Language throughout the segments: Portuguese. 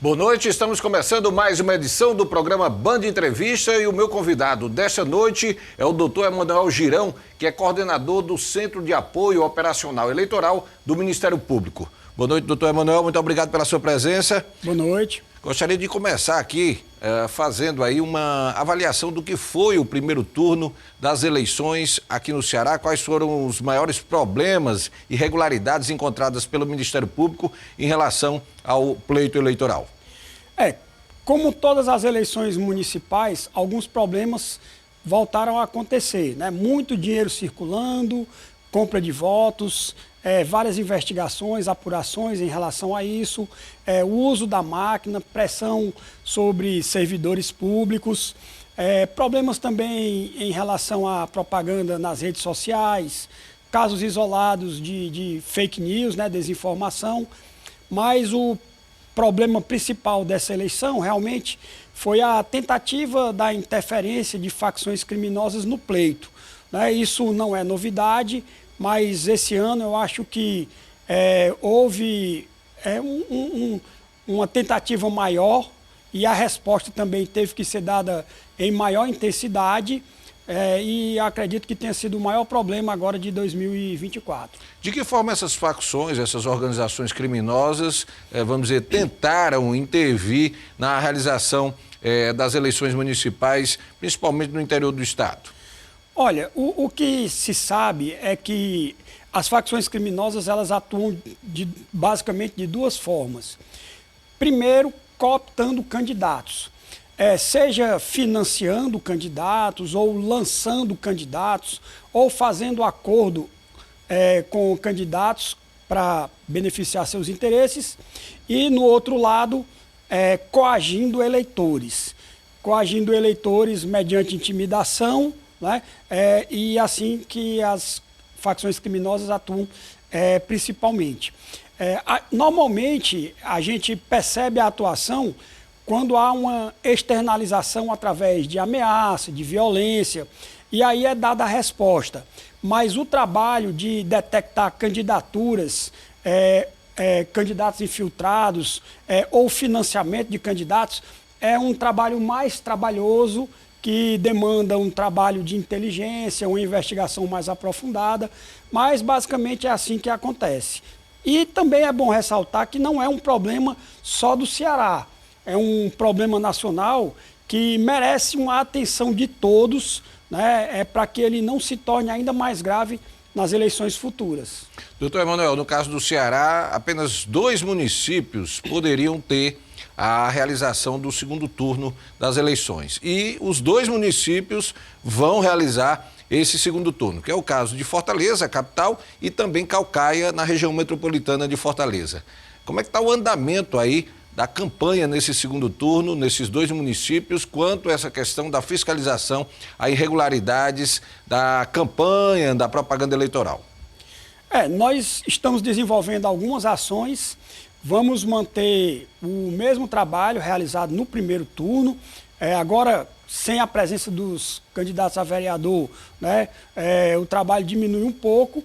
Boa noite, estamos começando mais uma edição do programa Band Entrevista e o meu convidado desta noite é o Dr. Emanuel Girão, que é coordenador do Centro de Apoio Operacional Eleitoral do Ministério Público. Boa noite, doutor Emanuel, muito obrigado pela sua presença. Boa noite. Gostaria de começar aqui fazendo aí uma avaliação do que foi o primeiro turno das eleições aqui no Ceará, quais foram os maiores problemas e irregularidades encontradas pelo Ministério Público em relação ao pleito eleitoral. Como todas as eleições municipais, alguns problemas voltaram a acontecer, né? Muito dinheiro circulando, compra de votos, várias investigações, apurações em relação a isso, o uso da máquina, pressão sobre servidores públicos, problemas também em relação à propaganda nas redes sociais, casos isolados de fake news, né, desinformação, mas o problema principal dessa eleição realmente foi a tentativa da interferência de facções criminosas no pleito, né? Isso não é novidade, mas esse ano eu acho que houve uma tentativa maior e a resposta também teve que ser dada em maior intensidade e acredito que tenha sido o maior problema agora de 2024. De que forma essas facções, essas organizações criminosas, vamos dizer, tentaram intervir na realização das eleições municipais, principalmente no interior do estado? Olha, o que se sabe é que as facções criminosas elas atuam basicamente de duas formas. Primeiro, cooptando candidatos, seja financiando candidatos ou lançando candidatos ou fazendo acordo com candidatos para beneficiar seus interesses e, no outro lado, coagindo eleitores mediante intimidação, né? E assim que as facções criminosas atuam principalmente. Normalmente, a gente percebe a atuação quando há uma externalização através de ameaça, de violência, e aí é dada a resposta. Mas o trabalho de detectar candidaturas, candidatos infiltrados ou financiamento de candidatos é um trabalho mais trabalhoso, que demanda um trabalho de inteligência, uma investigação mais aprofundada, mas basicamente é assim que acontece. E também é bom ressaltar que não é um problema só do Ceará, é um problema nacional que merece uma atenção de todos, né, para que ele não se torne ainda mais grave nas eleições futuras. Doutor Emanuel, no caso do Ceará, apenas 2 municípios poderiam ter a realização do segundo turno das eleições. E os 2 municípios vão realizar esse segundo turno, que é o caso de Fortaleza, capital, e também Caucaia, na região metropolitana de Fortaleza. Como é que está o andamento aí da campanha nesse segundo turno, nesses 2 municípios, quanto a essa questão da fiscalização a irregularidades da campanha, da propaganda eleitoral? Nós estamos desenvolvendo algumas ações. Vamos manter o mesmo trabalho realizado no primeiro turno, agora sem a presença dos candidatos a vereador, né, o trabalho diminui um pouco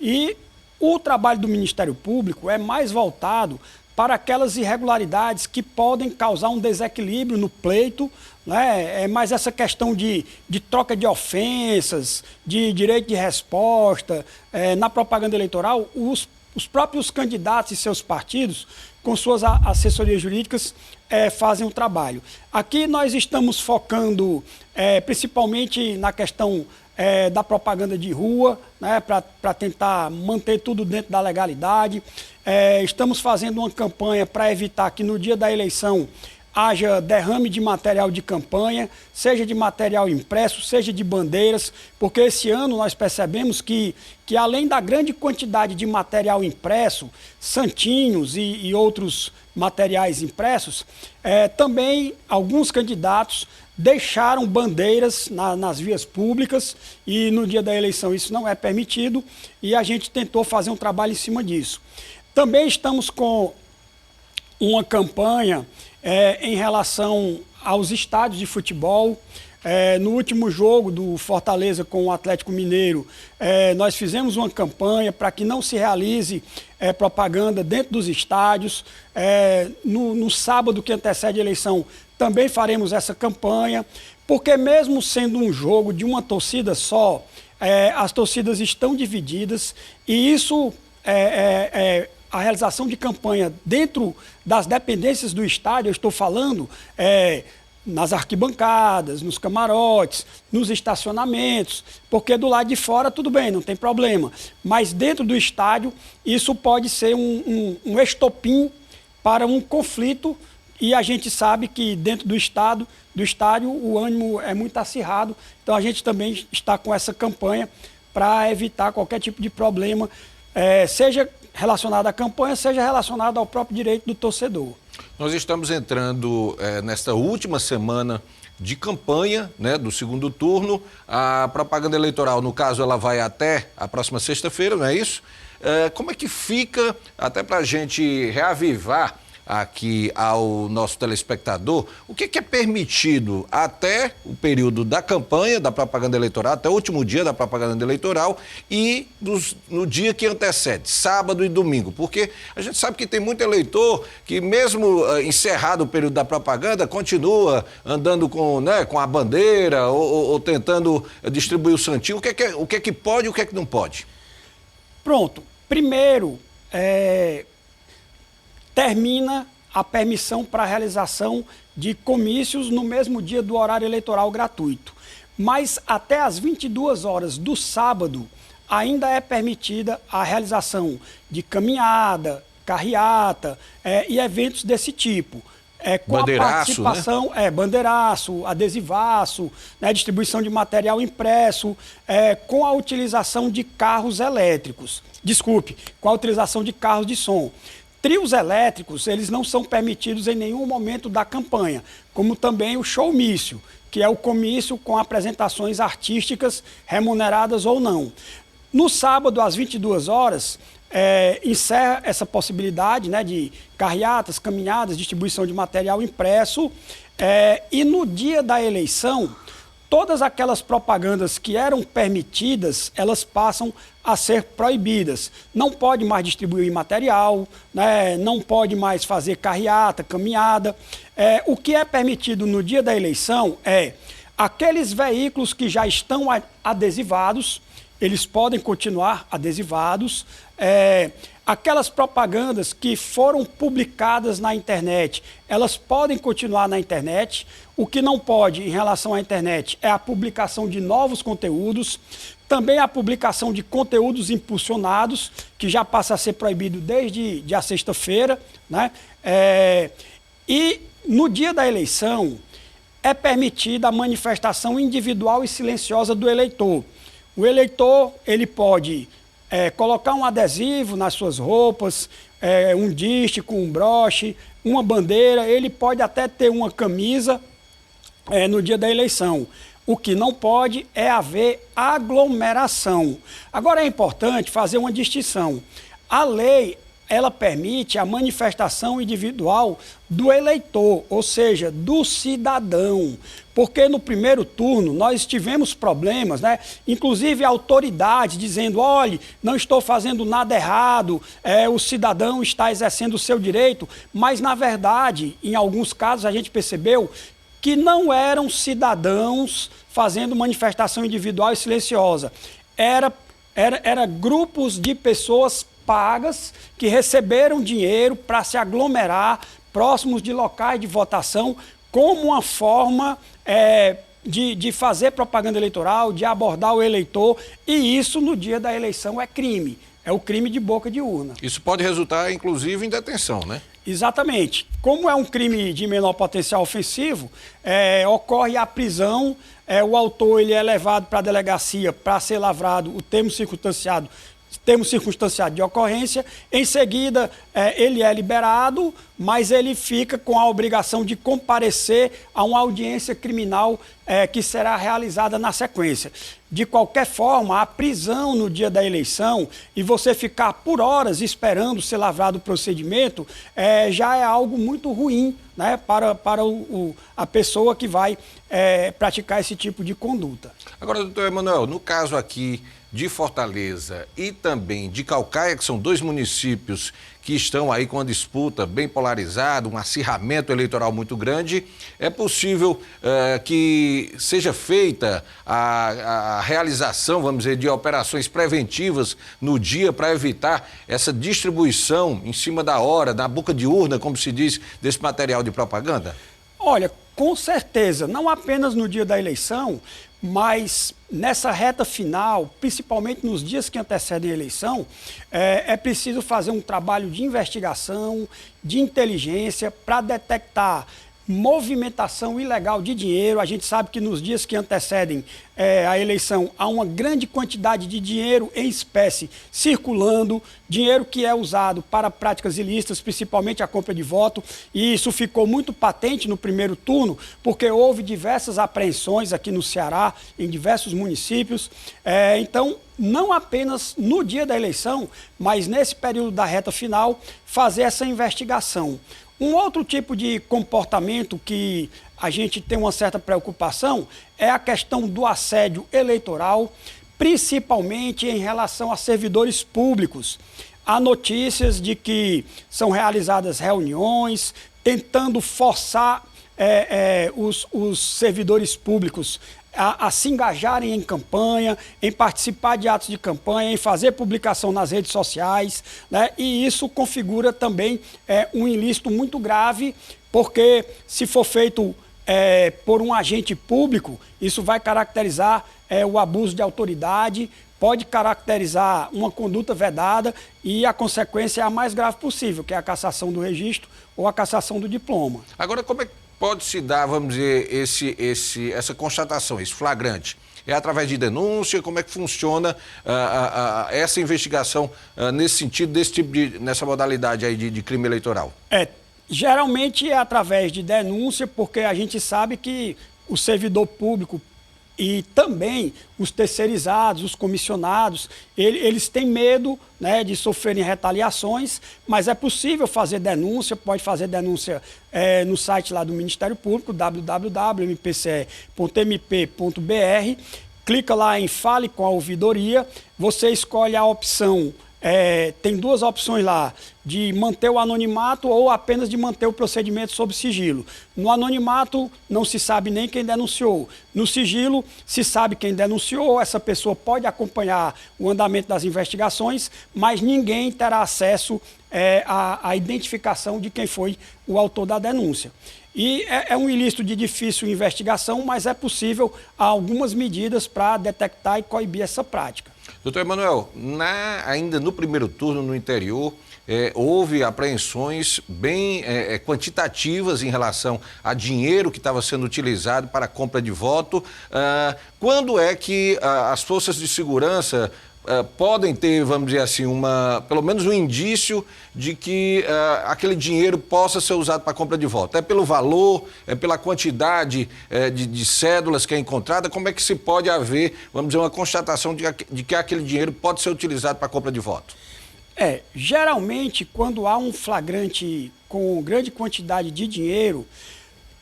e o trabalho do Ministério Público é mais voltado para aquelas irregularidades que podem causar um desequilíbrio no pleito, né? Mas essa questão de troca de ofensas, de direito de resposta, na propaganda eleitoral, os próprios candidatos e seus partidos, com suas assessorias jurídicas, fazem o trabalho. Aqui nós estamos focando principalmente na questão da propaganda de rua, né, para tentar manter tudo dentro da legalidade. Estamos fazendo uma campanha para evitar que no dia da eleição haja derrame de material de campanha, seja de material impresso, seja de bandeiras, porque esse ano nós percebemos que além da grande quantidade de material impresso, santinhos e outros materiais impressos, também alguns candidatos deixaram bandeiras nas vias públicas e no dia da eleição isso não é permitido e a gente tentou fazer um trabalho em cima disso. Também estamos com uma campanha em relação aos estádios de futebol. No último jogo do Fortaleza com o Atlético Mineiro, nós fizemos uma campanha para que não se realize propaganda dentro dos estádios. No sábado que antecede a eleição, também faremos essa campanha, porque mesmo sendo um jogo de uma torcida só, as torcidas estão divididas e isso a realização de campanha dentro das dependências do estádio, eu estou falando nas arquibancadas, nos camarotes, nos estacionamentos, porque do lado de fora tudo bem, não tem problema. Mas dentro do estádio, isso pode ser um estopim para um conflito e a gente sabe que dentro do estádio o ânimo é muito acirrado, então a gente também está com essa campanha para evitar qualquer tipo de problema, seja relacionado à campanha, seja relacionado ao próprio direito do torcedor. Nós estamos entrando nesta última semana de campanha, né, do segundo turno. A propaganda eleitoral, no caso, ela vai até a próxima sexta-feira, não é isso? Como é que fica, até para a gente reavivar aqui ao nosso telespectador, o que é permitido até o período da campanha, da propaganda eleitoral, até o último dia da propaganda eleitoral e no dia que antecede, sábado e domingo, porque a gente sabe que tem muito eleitor que mesmo encerrado o período da propaganda, continua andando com a bandeira ou tentando distribuir o santinho. O que é que pode e o que é que não pode? Pronto. Primeiro, termina a permissão para a realização de comícios no mesmo dia do horário eleitoral gratuito. Mas até às 22 horas do sábado ainda é permitida a realização de caminhada, carreata e eventos desse tipo. Com bandeiraço, a participação, né? Bandeiraço, adesivaço, né, distribuição de material impresso, com a utilização de carros elétricos. Desculpe, com a utilização de carros de som. Trios elétricos, eles não são permitidos em nenhum momento da campanha, como também o showmício, que é o comício com apresentações artísticas remuneradas ou não. No sábado, às 22 horas, encerra essa possibilidade, né, de carreatas, caminhadas, distribuição de material impresso, e no dia da eleição, todas aquelas propagandas que eram permitidas, elas passam a ser proibidas. Não pode mais distribuir material, né? Não pode mais fazer carreata, caminhada. O que é permitido no dia da eleição é aqueles veículos que já estão adesivados, eles podem continuar adesivados. Aquelas propagandas que foram publicadas na internet, elas podem continuar na internet. O que não pode em relação à internet é a publicação de novos conteúdos, também a publicação de conteúdos impulsionados, que já passa a ser proibido desde a sexta-feira, né? E no dia da eleição é permitida a manifestação individual e silenciosa do eleitor. O eleitor, ele pode colocar um adesivo nas suas roupas, um diste com um broche, uma bandeira, ele pode até ter uma camisa no dia da eleição. O que não pode é haver aglomeração. Agora é importante fazer uma distinção. A lei, ela permite a manifestação individual do eleitor, ou seja, do cidadão. Porque no primeiro turno nós tivemos problemas, né? Inclusive a autoridade dizendo, olhe, não estou fazendo nada errado, o cidadão está exercendo o seu direito, mas na verdade, em alguns casos a gente percebeu que não eram cidadãos fazendo manifestação individual e silenciosa. Era grupos de pessoas pagas que receberam dinheiro para se aglomerar próximos de locais de votação como uma forma de fazer propaganda eleitoral, de abordar o eleitor, e isso no dia da eleição é crime. É o crime de boca de urna. Isso pode resultar, inclusive, em detenção, né? Exatamente. Como é um crime de menor potencial ofensivo, ocorre a prisão, o autor ele é levado para a delegacia para ser lavrado o termo circunstanciado termo circunstanciado de ocorrência. Em seguida, ele é liberado, mas ele fica com a obrigação de comparecer a uma audiência criminal que será realizada na sequência. De qualquer forma, a prisão no dia da eleição e você ficar por horas esperando ser lavrado o procedimento já é algo muito ruim, né, para a pessoa que vai praticar esse tipo de conduta. Agora, doutor Emanuel, no caso aqui de Fortaleza e também de Caucaia, que são dois municípios que estão aí com uma disputa bem polarizada, um acirramento eleitoral muito grande, é possível que seja feita a realização, vamos dizer, de operações preventivas no dia para evitar essa distribuição em cima da hora, na boca de urna, como se diz, desse material de propaganda? Olha, com certeza, não apenas no dia da eleição, mas nessa reta final, principalmente nos dias que antecedem a eleição, é preciso fazer um trabalho de investigação, de inteligência, para detectar movimentação ilegal de dinheiro. A gente sabe que nos dias que antecedem a eleição há uma grande quantidade de dinheiro em espécie circulando, dinheiro que é usado para práticas ilícitas, principalmente a compra de voto, e isso ficou muito patente no primeiro turno, porque houve diversas apreensões aqui no Ceará, em diversos municípios. Então, não apenas no dia da eleição, mas nesse período da reta final, fazer essa investigação. Um outro tipo de comportamento que a gente tem uma certa preocupação é a questão do assédio eleitoral, principalmente em relação a servidores públicos. Há notícias de que são realizadas reuniões tentando forçar os servidores públicos a se engajarem em campanha, em participar de atos de campanha, em fazer publicação nas redes sociais, né? E isso configura também um ilícito muito grave, porque se for feito por um agente público, isso vai caracterizar o abuso de autoridade, pode caracterizar uma conduta vedada e a consequência é a mais grave possível, que é a cassação do registro ou a cassação do diploma. Agora, como é que pode-se dar, vamos dizer, essa constatação, esse flagrante? É através de denúncia? Como é que funciona essa investigação nesse sentido, nessa modalidade aí de crime eleitoral? Geralmente é através de denúncia, porque a gente sabe que o servidor público e também os terceirizados, os comissionados, eles têm medo, né, de sofrerem retaliações, mas é possível fazer denúncia, pode fazer denúncia no site lá do Ministério Público, www.mpce.mp.br, clica lá em Fale com a Ouvidoria, você escolhe a opção. Tem duas opções lá, de manter o anonimato ou apenas de manter o procedimento sob sigilo. No anonimato, não se sabe nem quem denunciou. No sigilo, se sabe quem denunciou, essa pessoa pode acompanhar o andamento das investigações, mas ninguém terá acesso à identificação de quem foi o autor da denúncia. E é um ilícito de difícil investigação, mas é possível algumas medidas para detectar e coibir essa prática. Doutor Emanuel, ainda no primeiro turno, no interior, houve apreensões bem quantitativas em relação a dinheiro que estava sendo utilizado para a compra de voto. Quando é que as forças de segurança podem ter, vamos dizer assim, pelo menos um indício de que aquele dinheiro possa ser usado para compra de voto? É pelo valor, é pela quantidade de cédulas que é encontrada? Como é que se pode haver, vamos dizer, uma constatação de que aquele dinheiro pode ser utilizado para compra de voto? Geralmente, quando há um flagrante com grande quantidade de dinheiro,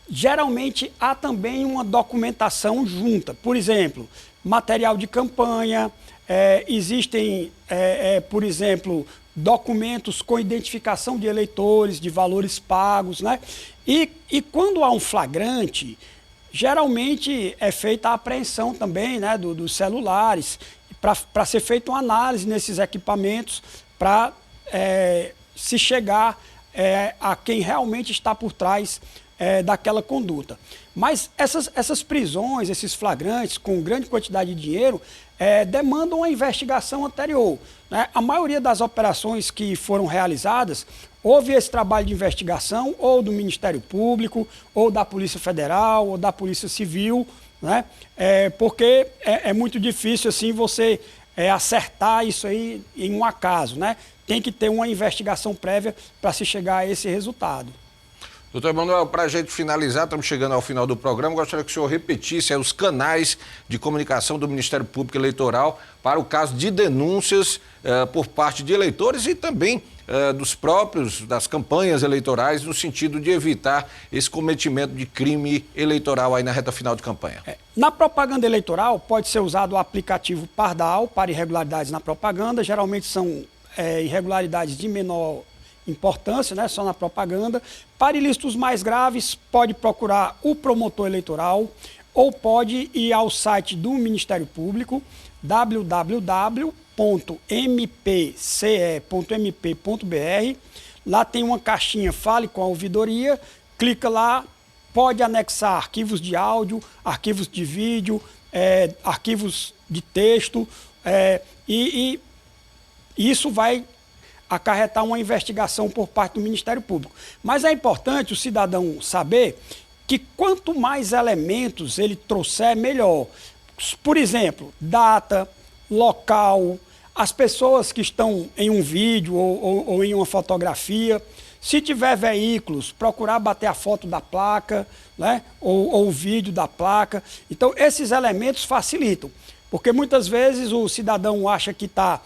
geralmente há também uma documentação junta. Por exemplo, material de campanha, existem, por exemplo, documentos com identificação de eleitores, de valores pagos, né? E quando há um flagrante, geralmente é feita a apreensão também, né, dos celulares, para ser feita uma análise nesses equipamentos, para se chegar a quem realmente está por trás daquela conduta. Mas essas prisões, esses flagrantes com grande quantidade de dinheiro, demandam uma investigação anterior, né? A maioria das operações que foram realizadas, houve esse trabalho de investigação ou do Ministério Público, ou da Polícia Federal, ou da Polícia Civil, né? Porque é muito difícil assim você acertar isso aí em um acaso, né? Tem que ter uma investigação prévia para se chegar a esse resultado. Doutor Emanuel, para a gente finalizar, estamos chegando ao final do programa, gostaria que o senhor repetisse os canais de comunicação do Ministério Público Eleitoral para o caso de denúncias por parte de eleitores e também das campanhas eleitorais, no sentido de evitar esse cometimento de crime eleitoral aí na reta final de campanha. Na propaganda eleitoral, pode ser usado o aplicativo Pardal para irregularidades na propaganda, geralmente são irregularidades de menor importância, né, só na propaganda. Para ilícitos mais graves, pode procurar o promotor eleitoral ou pode ir ao site do Ministério Público, www.mpce.mp.br. Lá tem uma caixinha Fale com a Ouvidoria, clica lá, pode anexar arquivos de áudio, arquivos de vídeo, arquivos de texto, e isso vai acarretar uma investigação por parte do Ministério Público. Mas é importante o cidadão saber que quanto mais elementos ele trouxer, melhor. Por exemplo, data, local, as pessoas que estão em um vídeo ou em uma fotografia. Se tiver veículos, procurar bater a foto da placa, né, ou o vídeo da placa. Então, esses elementos facilitam, porque muitas vezes o cidadão acha que está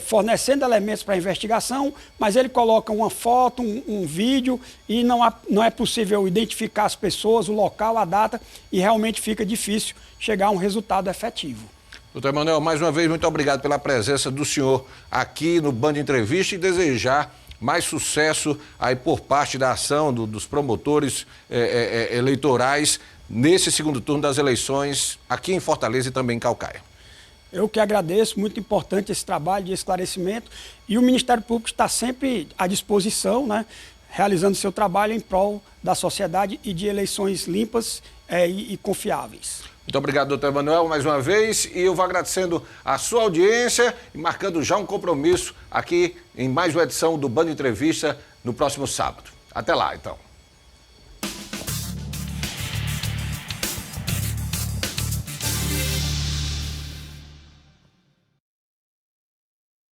fornecendo elementos para a investigação, mas ele coloca uma foto, um vídeo e não é possível identificar as pessoas, o local, a data, e realmente fica difícil chegar a um resultado efetivo. Doutor Emanuel, mais uma vez, muito obrigado pela presença do senhor aqui no Band Entrevista e desejar mais sucesso aí por parte da ação dos promotores eleitorais nesse segundo turno das eleições aqui em Fortaleza e também em Caucaia. Eu que agradeço, muito importante esse trabalho de esclarecimento, e o Ministério Público está sempre à disposição, né, realizando seu trabalho em prol da sociedade e de eleições limpas e confiáveis. Muito obrigado, doutor Emanuel, mais uma vez, e eu vou agradecendo a sua audiência e marcando já um compromisso aqui em mais uma edição do Band Entrevista no próximo sábado. Até lá, então.